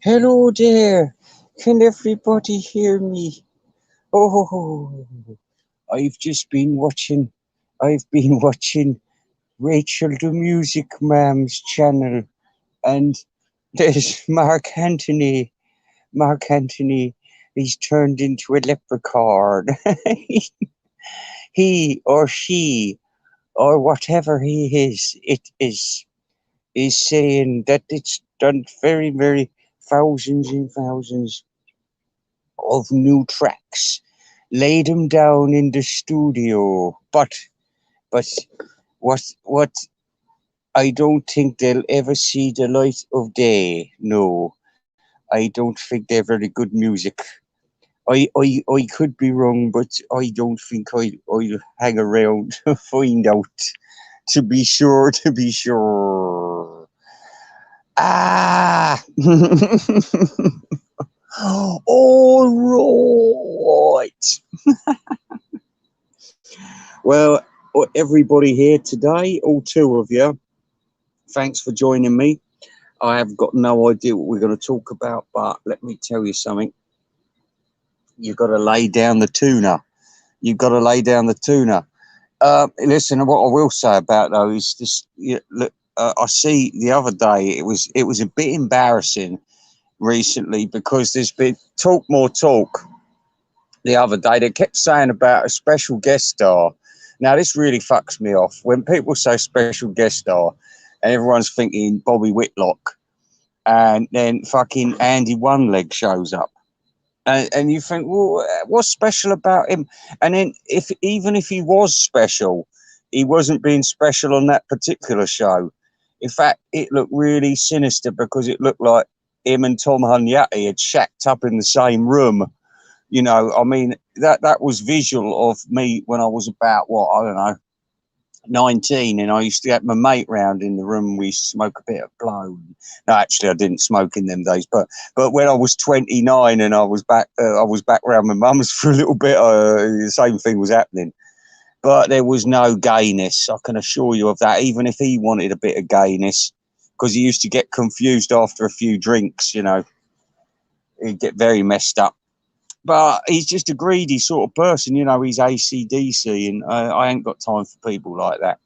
Hello there. Can everybody hear me? Oh, I've just been watching. I've been watching Rachel the Music Mam's channel, and there's Mark Anthony. Mark Anthony, he's turned into a leprechaun. He or she or whatever he is, is saying that it's done very, very thousands and thousands of new tracks, laid them down in the studio. But what I don't think they'll ever see the light of day. No, I don't think they're very good music. I could be wrong, but I don't think I'll hang around to find out. To be sure, to be sure. Ah! All right. Well, everybody here today, all two of you, thanks for joining me. I have got no idea what we're going to talk about, but let me tell you something. You've got to lay down the tuna. You've got to lay down the tuna. Listen, what I will say about though is this. Look, I see the other day it was a bit embarrassing recently because there's been more talk the other day. They kept saying about a special guest star. Now this really fucks me off when people say special guest star, and everyone's thinking Bobby Whitlock, and then fucking Andy One Leg shows up. And you think, well, what's special about him? And then, even if he was special, he wasn't being special on that particular show. In fact, it looked really sinister because it looked like him and Tom Hunyadi had shacked up in the same room. You know, I mean, that was visual of me when I was about, what, I don't know, 19, and I used to get my mate round in the room. We used to smoke a bit of blow. No, actually, I didn't smoke in them days. But when I was 29 and I was back round my mum's for a little bit. The same thing was happening, but there was no gayness. I can assure you of that. Even if he wanted a bit of gayness, because he used to get confused after a few drinks. You know, he'd get very messed up. But he's just a greedy sort of person, you know. He's AC/DC, and I ain't got time for people like that.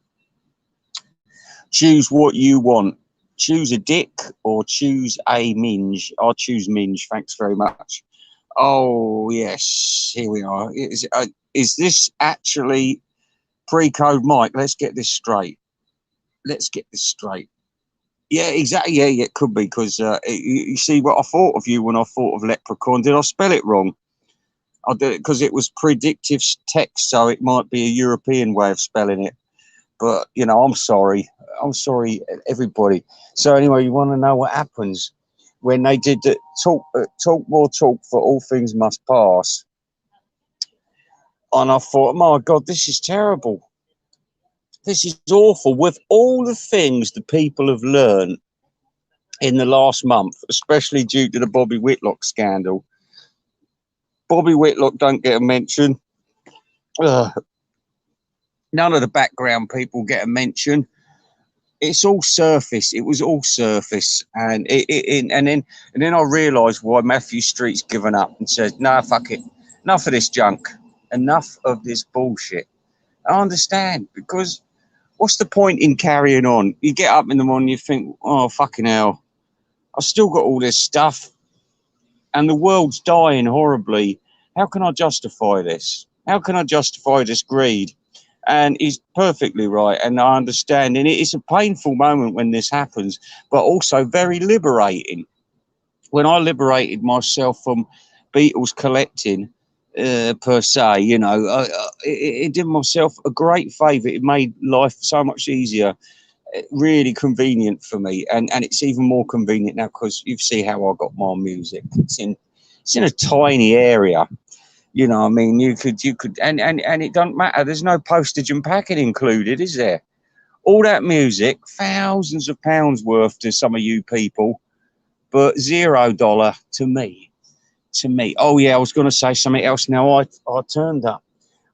Choose what you want. Choose a dick or choose a minge. I'll choose minge. Thanks very much. Oh yes, here we are. Is this actually pre-code Mike? Let's get this straight. Yeah, exactly. Yeah, it could be because you see what I thought of you when I thought of Leprechaun. Did I spell it wrong? I did it because it was predictive text, so it might be a European way of spelling it. But you know, I'm sorry, everybody. So anyway, you want to know what happens when they did the talk more talk for all things must pass? And I thought, my God, this is terrible. This is awful. With all the things the people have learned in the last month, especially due to the Bobby Whitlock scandal. Bobby Whitlock don't get a mention. None of the background people get a mention. It's all surface. It was all surface, and then I realised why Matthew Street's given up and said, "No, fuck it, enough of this junk, enough of this bullshit." I understand, because what's the point in carrying on? You get up in the morning, you think, "Oh fucking hell, I've still got all this stuff, and the world's dying horribly. How can I justify this? How can I justify this greed?" And he's perfectly right, and I understand. And it's a painful moment when this happens, but also very liberating. When I liberated myself from Beatles collecting, per se, you know, it did myself a great favour. It made life so much easier, really convenient for me, and it's even more convenient now because you see how I got my music. It's in a tiny area. You know, I mean, you could, and it don't matter. There's no postage and packing included, is there? All that music, thousands of pounds worth to some of you people, but $0 to me. To me. Oh yeah, I was going to say something else. Now I turned up.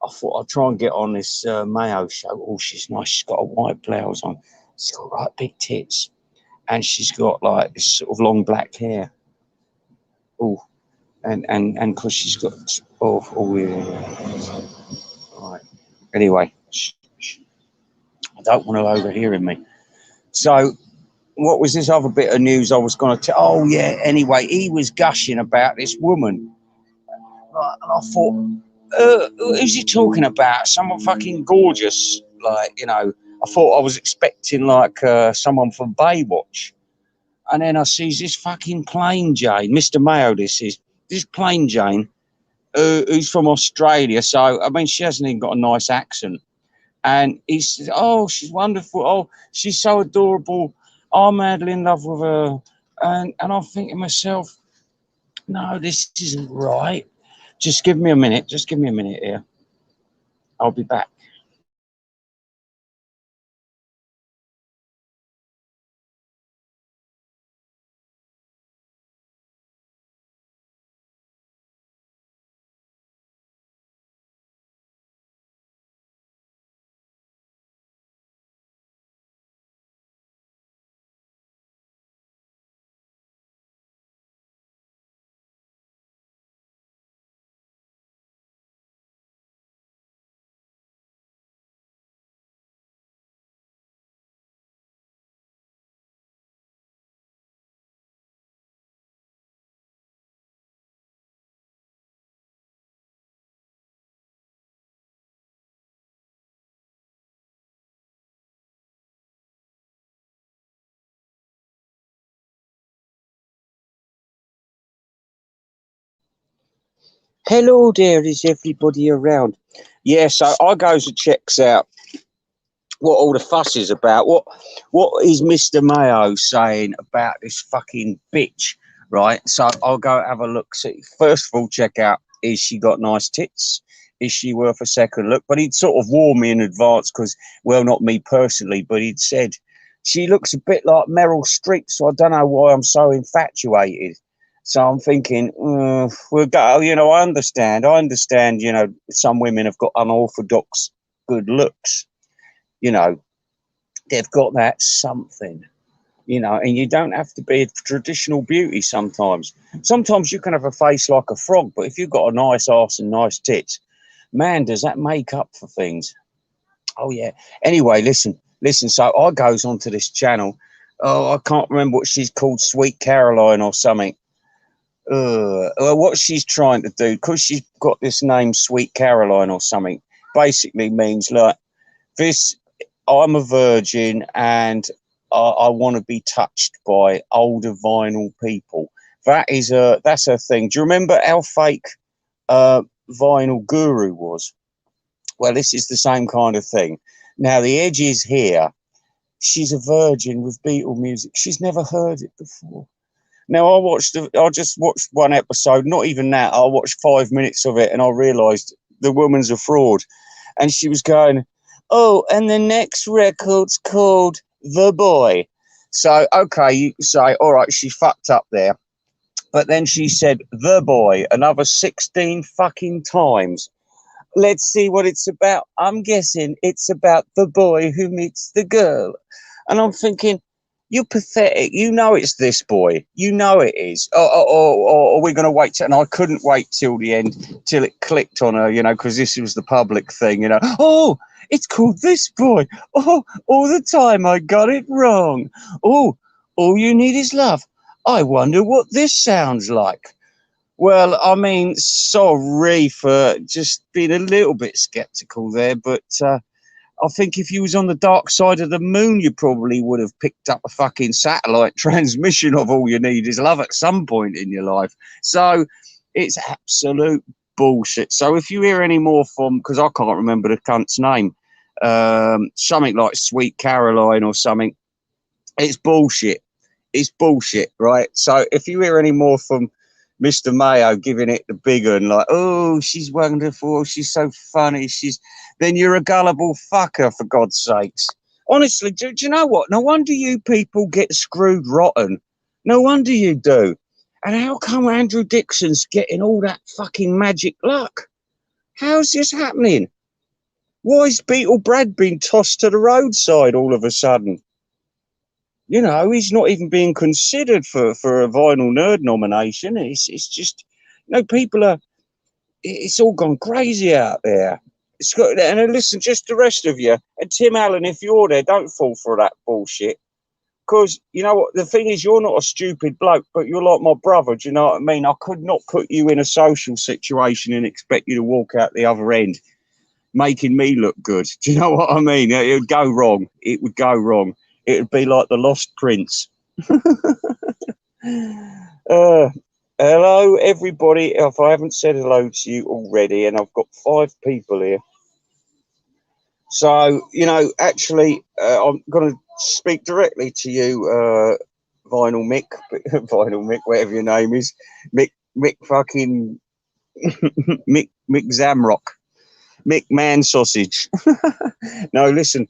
I thought I'd try and get on this Mayo show. Oh, she's nice. She's got a white blouse on. She's got right big tits, and she's got like this sort of long black hair. Oh, and because she's got, yeah. Right. Anyway, I don't want to overhearing me. So, what was this other bit of news I was going to tell? Oh, yeah. Anyway, he was gushing about this woman. Right, and I thought, who's he talking about? Someone fucking gorgeous. Like, you know, I thought I was expecting, like, someone from Baywatch. And then I sees this fucking plain Jane, Mr. Mayo, this plain Jane, who's from Australia. So, I mean, she hasn't even got a nice accent. And he says, oh, she's wonderful. Oh, she's so adorable. I'm madly in love with her. And I'm thinking to myself, no, this isn't right. Just give me a minute. Just give me a minute here. I'll be back. Hello there, is everybody around? Yeah, so I goes and checks out what all the fuss is about. What is Mr. Mayo saying about this fucking bitch, right? So I'll go have a look. See, first of all, check out, is she got nice tits? Is she worth a second look? But he'd sort of warned me in advance because, well, not me personally, but he'd said, she looks a bit like Meryl Streep, so I don't know why I'm so infatuated. So I'm thinking, we'll go, you know, I understand, you know, some women have got unorthodox good looks, you know, they've got that something, you know, and you don't have to be a traditional beauty sometimes. Sometimes you can have a face like a frog, but if you've got a nice ass and nice tits, man, does that make up for things? Oh, yeah. Anyway, listen. So I goes onto this channel. Oh, I can't remember what she's called, Sweet Caroline or something. What she's trying to do, because she's got this name, Sweet Caroline or something, basically means like this. I'm a virgin and I want to be touched by older vinyl people. That's her thing. Do you remember how fake vinyl guru was? Well, this is the same kind of thing. Now the edge is here. She's a virgin with Beatle music. She's never heard it before. Now I just watched one episode, not even that. I watched 5 minutes of it and I realised the woman's a fraud. And she was going, oh, and the next record's called The Boy. So, okay, you can say, all right, she fucked up there. But then she said The Boy another 16 fucking times. Let's see what it's about. I'm guessing it's about the boy who meets the girl. And I'm thinking, you're pathetic. You know it's this boy. You know it is. Or are we going to wait? And I couldn't wait till the end, till it clicked on her, you know, because this was the public thing, you know. Oh, it's called This Boy. Oh, all the time I got it wrong. Oh, all you need is love. I wonder what this sounds like. Well, I mean, sorry for just being a little bit skeptical there, but I think if you was on the dark side of the moon, you probably would have picked up a fucking satellite transmission of all you need is love at some point in your life. So it's absolute bullshit. So if you hear any more from, because I can't remember the cunt's name, something like Sweet Caroline or something, it's bullshit. It's bullshit, right? So if you hear any more from Mr. Mayo giving it the big one, like, oh, she's wonderful, she's so funny, then you're a gullible fucker, for God's sakes. Honestly, do you know what? No wonder you people get screwed rotten. No wonder you do. And how come Andrew Dixon's getting all that fucking magic luck? How's this happening? Why is Beetle Brad being tossed to the roadside all of a sudden? You know, he's not even being considered for a vinyl nerd nomination. It's just, you know, people are. It's all gone crazy out there. It's got, and listen, just the rest of you and Tim Allen, if you're there, don't fall for that bullshit. Because you know what, the thing is, you're not a stupid bloke, but you're like my brother. Do you know what I mean? I could not put you in a social situation and expect you to walk out the other end making me look good. Do you know what I mean? It would go wrong. It would go wrong. It would be like the Lost Prince. Hello, everybody. If I haven't said hello to you already, and I've got 5 people here. So, you know, actually, I'm going to speak directly to you, Vinyl Mick, Vinyl Mick, whatever your name is, Mick fucking, Mick Zamrock, Mick Man Sausage. No, listen,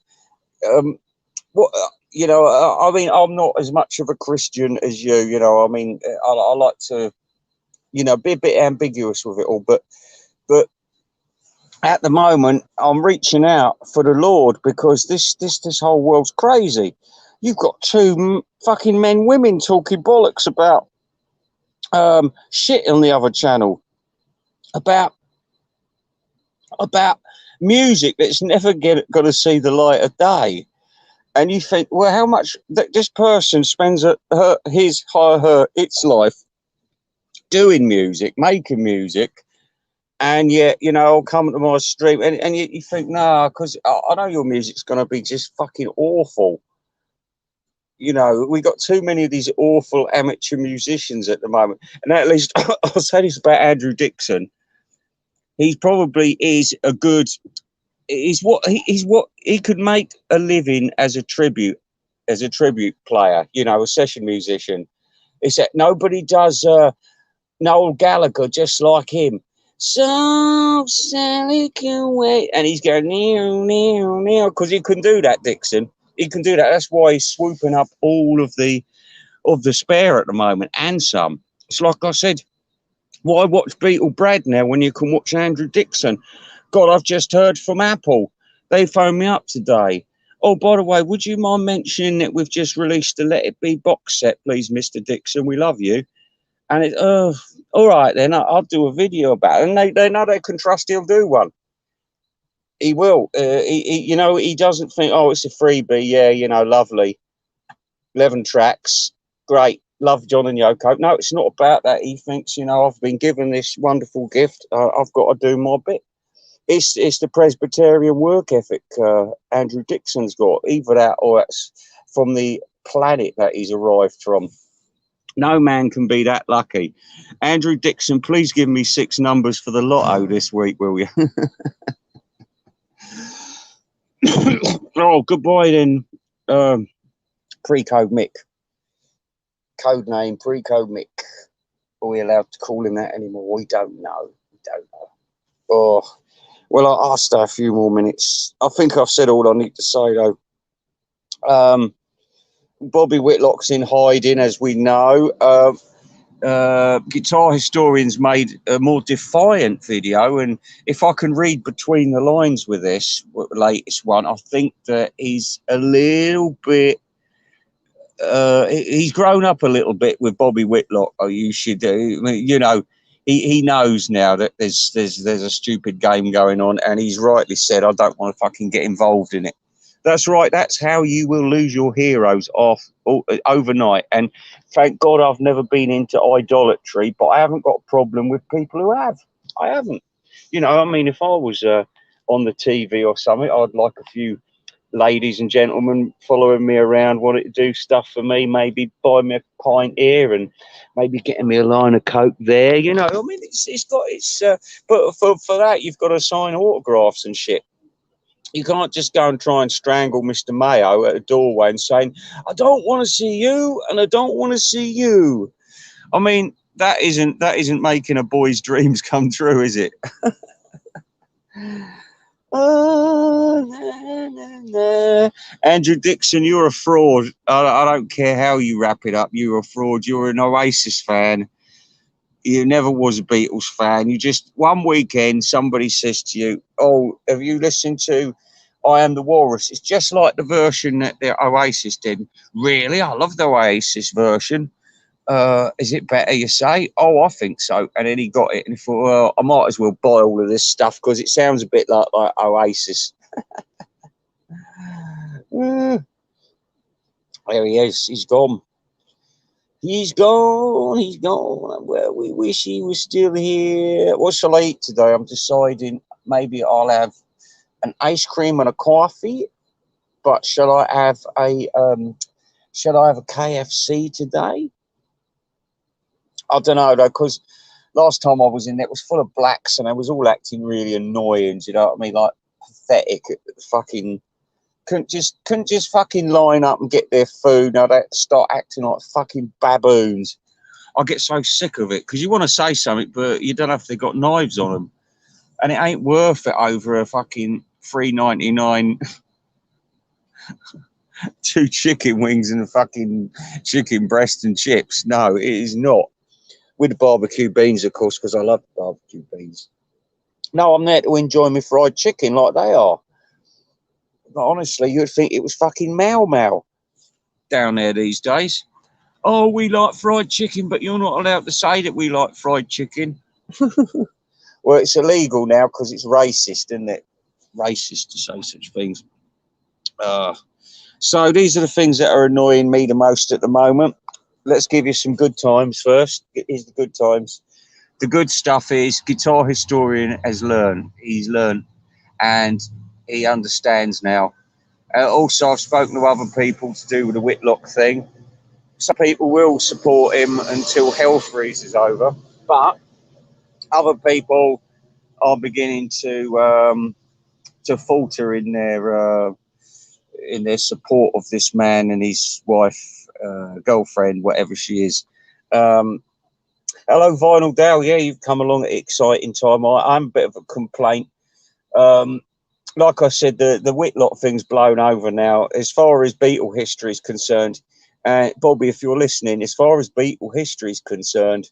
what, you know, I mean, I'm not as much of a Christian as you, you know, I mean, I like to, you know, be a bit ambiguous with it all, but at the moment, I'm reaching out for the Lord because this whole world's crazy. You've got 2 fucking women talking bollocks about shit on the other channel, about music that's never going to see the light of day. And you think, well, how much this person spends its life doing music, making music. And yet, you know, I'll come to my stream and you think, nah, because I know your music's going to be just fucking awful. You know, we got too many of these awful amateur musicians at the moment. And at least I'll say this about Andrew Dixon. He probably is a good, he's what he could make a living as a tribute player, you know, a session musician. It's that nobody does Noel Gallagher just like him. So Sally can wait, and he's going near because he can do that, Dixon. He can do that. That's why he's swooping up all of the spare at the moment, and some. It's like I said, why watch Beetle Brad now when you can watch Andrew Dixon? God, I've just heard from Apple. They phoned me up today. Oh, by the way, would you mind mentioning that we've just released the Let It Be box set, please, Mr. Dixon? We love you. And it's, all right, then I'll do a video about it. And they know they can trust he'll do one. He will. He, you know, he doesn't think, oh, it's a freebie. Yeah, you know, lovely. 11 tracks. Great. Love John and Yoko. No, it's not about that. He thinks, you know, I've been given this wonderful gift. I've got to do my bit. It's the Presbyterian work ethic Andrew Dixon's got. Either that or it's from the planet that he's arrived from. No man can be that lucky. Andrew Dixon, please give me 6 numbers for the lotto this week, will you? Oh, goodbye then, Pre-Code Mick. Code name, Pre-Code Mick. Are we allowed to call him that anymore? We don't know. Oh, well, I'll stay a few more minutes. I think I've said all I need to say, though. Bobby Whitlock's in hiding, as we know. Guitar Historians made a more defiant video, and if I can read between the lines with this latest one, I think that he's a little bit he's grown up a little bit with Bobby Whitlock. Oh, you should do. I mean, you know, he knows now that there's a stupid game going on, and he's rightly said, I don't want to fucking get involved in it. That's right. That's how you will lose your heroes off overnight. And thank God I've never been into idolatry, but I haven't got a problem with people who have. I haven't. You know, I mean, if I was on the TV or something, I'd like a few ladies and gentlemen following me around, wanting to do stuff for me, maybe buy me a pint here and maybe getting me a line of Coke there. You know, I mean, but for that, you've got to sign autographs and shit. You can't just go and try and strangle Mr. Mayo at a doorway and saying, I don't want to see you and I don't want to see you. I mean, that isn't making a boy's dreams come true, is it? Andrew Dixon, you're a fraud. I don't care how you wrap it up. You're a fraud. You're an Oasis fan. You never was a Beatles fan. You just, one weekend, somebody says to you, oh, have you listened to I Am the Walrus. It's just like the version that the Oasis did. Really, I love the Oasis version. Is it better, you say? Oh, I think so. And then he got it and he thought, well, I might as well buy all of this stuff because it sounds a bit like Oasis. There he is. He's gone. He's gone. He's gone. Well, we wish he was still here. What shall I eat today? I'm deciding maybe I'll have an ice cream and a coffee. But shall I have a KFC today? I don't know though, because last time I was in there, it was full of blacks and they was all acting really annoying. Do you know what I mean? Like pathetic. Fucking couldn't just fucking line up and get their food. Now they start acting like fucking baboons. I get so sick of it because you want to say something, but you don't know if they've got knives on them, and it ain't worth it over a fucking $3.99 two chicken wings and a fucking chicken breast and chips. No, it is not. With the barbecue beans, of course, because I love barbecue beans. No, I'm there to enjoy my fried chicken like they are. But honestly, you'd think it was fucking Mau Mau down there these days. Oh, we like fried chicken, but you're not allowed to say that we like fried chicken. Well, it's illegal now because it's racist, isn't it? Racist to say such things. So these are the things that are annoying me the most at the moment. Let's give you some good times first. Here's the good times. The good stuff is guitar historian has learned. He's learned and he understands now. Also, I've spoken to other people to do with the Whitlock thing. Some people will support him until hell freezes over, but other people are beginning to falter in their support of this man and his wife, girlfriend, whatever she is. Hello, Vinyl Dale. Yeah, you've come along at an exciting time. I'm a bit of a complaint. Like I said, the Whitlock thing's blown over now. As far as Beatle history is concerned, Bobby, if you're listening, as far as Beatle history is concerned,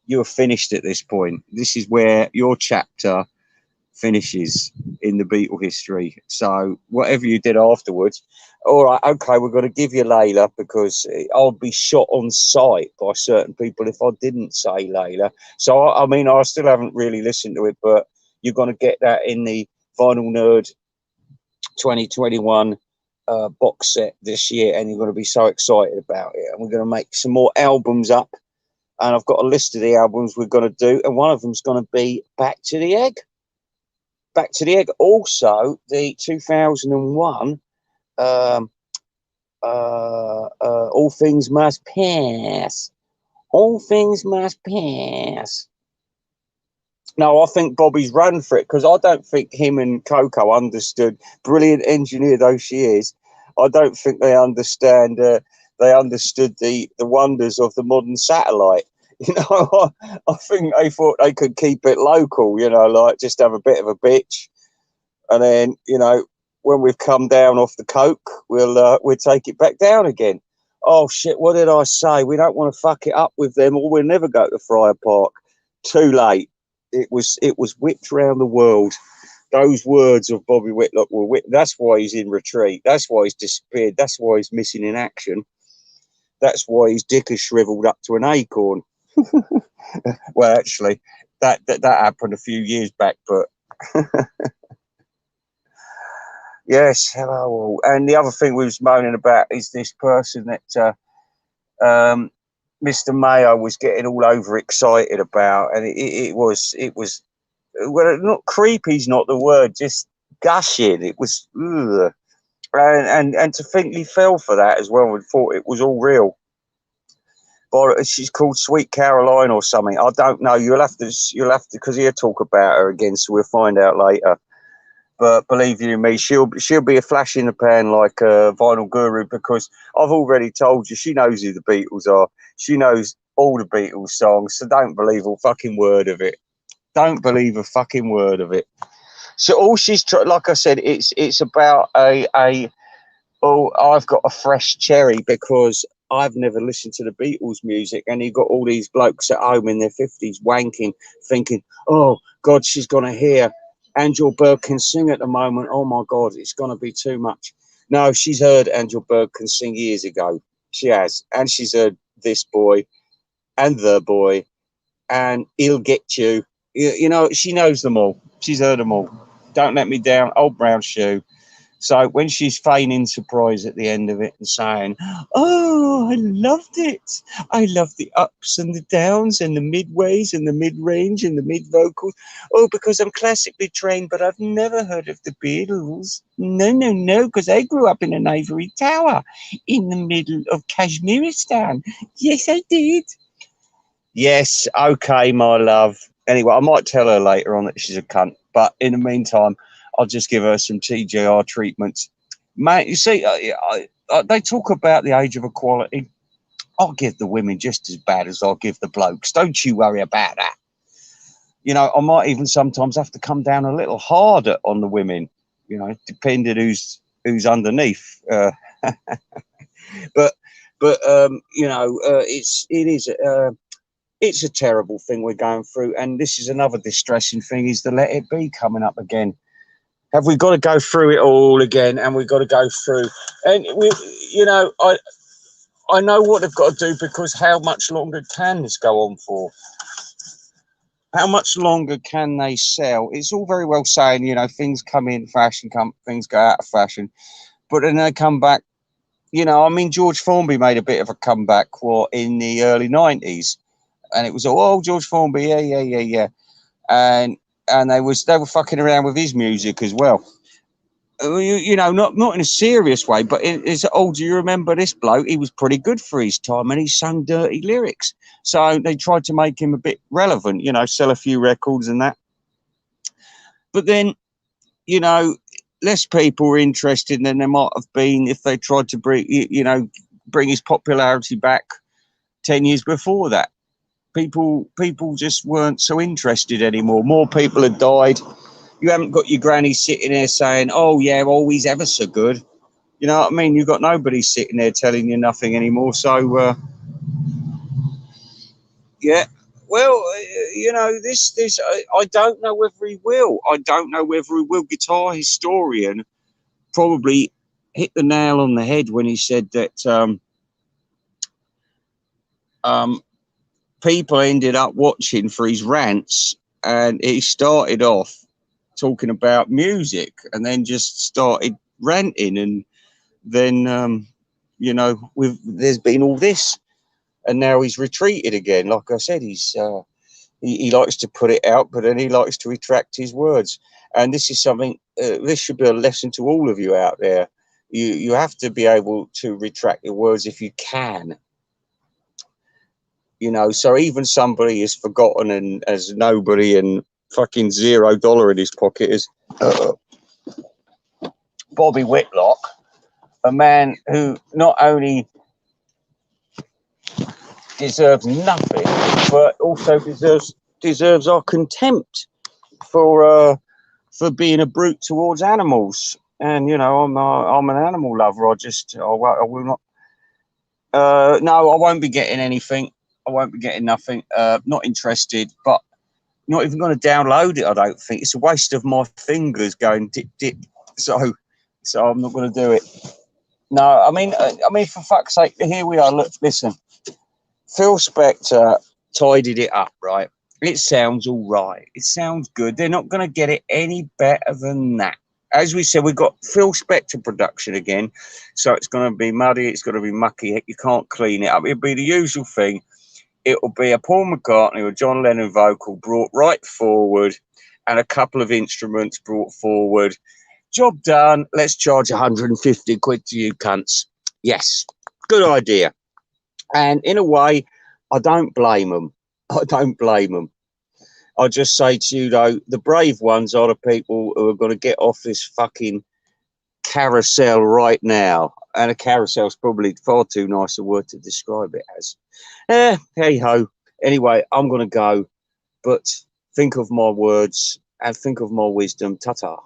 you are finished at this point. This is where your chapter finishes in the Beatle history. So whatever you did afterwards, all right, okay, we're going to give you Layla because I'll be shot on sight by certain people if I didn't say Layla. So I mean, I still haven't really listened to it, but you're going to get that in the Vinyl Nerd 2021 box set this year, and you're going to be so excited about it. And we're going to make some more albums up, and I've got a list of the albums we're going to do, and one of them's going to be Back to the Egg. Back to the Egg. Also, the 2001 All Things Must Pass. All Things Must Pass. No, I think Bobby's run for it because I don't think him and Coco understood. Brilliant engineer though she is, I don't think they understand. They understood the wonders of the modern satellite. You know, I think they thought they could keep it local. You know, like just have a bit of a bitch, and then when we've come down off the coke, we'll take it back down again. Oh shit! What did I say? We don't want to fuck it up with them, or we'll never go to Friar Park. Too late. It was whipped around the world. Those words of Bobby Whitlock were whipped. That's why he's in retreat. That's why he's disappeared. That's why he's missing in action. That's why his dick has shriveled up to an acorn. Well, actually, that happened a few years back, but yes, hello all. And the other thing we was moaning about is this person that Mr. Mayo was getting all overexcited about, and it was well, not creepy's not the word, just gushing. It was, ugh. And to think he fell for that as well and thought it was all real. But she's called Sweet Caroline or something. I don't know. You'll have to because he'll talk about her again, so we'll find out later. But believe you me, she'll be a flash in the pan like a Vinyl Guru, because I've already told you she knows who the Beatles are. She knows all the Beatles songs, so don't believe a fucking word of it. Don't believe a fucking word of it. So all she's like I said, it's about I've got a fresh cherry because I've never listened to the Beatles music, and you got all these blokes at home in their 50s wanking, thinking, oh God, she's gonna hear Angel Bird can sing at the moment. Oh my God, it's going to be too much. No, she's heard Angel Bird can sing years ago. She has. And she's heard This Boy and The Boy and He'll Get You. You know, she knows them all. She's heard them all. Don't Let Me Down, Old Brown Shoe. So when she's feigning surprise at the end of it and saying, "Oh, I loved it. I love the ups and the downs and the midways and the mid-range and the mid-vocals. Oh, because I'm classically trained, but I've never heard of the Beatles. No, no, no, because I grew up in an ivory tower in the middle of Kashmiristan. Yes, I did." Yes, okay, my love. Anyway, I might tell her later on that she's a cunt, but in the meantime, I'll just give her some TJR treatments. Mate, you see, they talk about the age of equality. I'll give the women just as bad as I'll give the blokes. Don't you worry about that. You know, I might even sometimes have to come down a little harder on the women, you know, depending who's underneath. But you know, it's a terrible thing we're going through, and this is another distressing thing: is the Let It Be coming up again. Have we got to go through it all again? And we've got to go through, and we, you know, I know what they've got to do, because how much longer can this go on for? How much longer can they sell? It's all very well saying, you know, things come in fashion, things go out of fashion, but then they come back. You know, I mean, George Formby made a bit of a comeback in the early 90s, and it was all, oh, George Formby, yeah, and they were fucking around with his music as well. You know, not in a serious way, but it's, oh, do you remember this bloke? He was pretty good for his time, and he sung dirty lyrics. So they tried to make him a bit relevant, you know, sell a few records and that. But then, you know, less people were interested than there might have been if they tried to bring his popularity back 10 years before that. People just weren't so interested anymore. More people had died. You haven't got your granny sitting there saying, "Oh yeah, always ever so good." You know what I mean? You've got nobody sitting there telling you nothing anymore. So yeah. Well, you know, this I don't know whether he will. I don't know whether he will. Guitar historian probably hit the nail on the head when he said that people ended up watching for his rants, and he started off talking about music and then just started ranting, and then you know, there's been all this, and now he's retreated again. Like I said, he likes to put it out, but then he likes to retract his words. And this is something, this should be a lesson to all of you out there. You have to be able to retract your words if you can. You know, so even somebody is forgotten and as nobody and fucking $0 in his pocket is Bobby Whitlock, a man who not only deserves nothing, but also deserves our contempt for being a brute towards animals. And you know, I'm an animal lover. I will not. No, I won't be getting anything. I won't be getting nothing. Not interested. But not even going to download it. I don't think it's a waste of my fingers going dip dip. So I'm not going to do it. No, I mean, for fuck's sake, here we are. Look, listen. Phil Spector tidied it up, right? It sounds all right. It sounds good. They're not going to get it any better than that. As we said, we've got Phil Spector production again, so it's going to be muddy. It's going to be mucky. You can't clean it up. It'll be the usual thing. It will be a Paul McCartney or John Lennon vocal brought right forward, and a couple of instruments brought forward. Job done. Let's charge 150 quid to you cunts. Yes, good idea. And in a way, I don't blame them. I don't blame them. I just say to you, though, the brave ones are the people who are going to get off this fucking carousel right now. And a carousel is probably far too nice a word to describe it as. Hey ho. Anyway, I'm going to go. But think of my words and think of my wisdom. Ta-ta.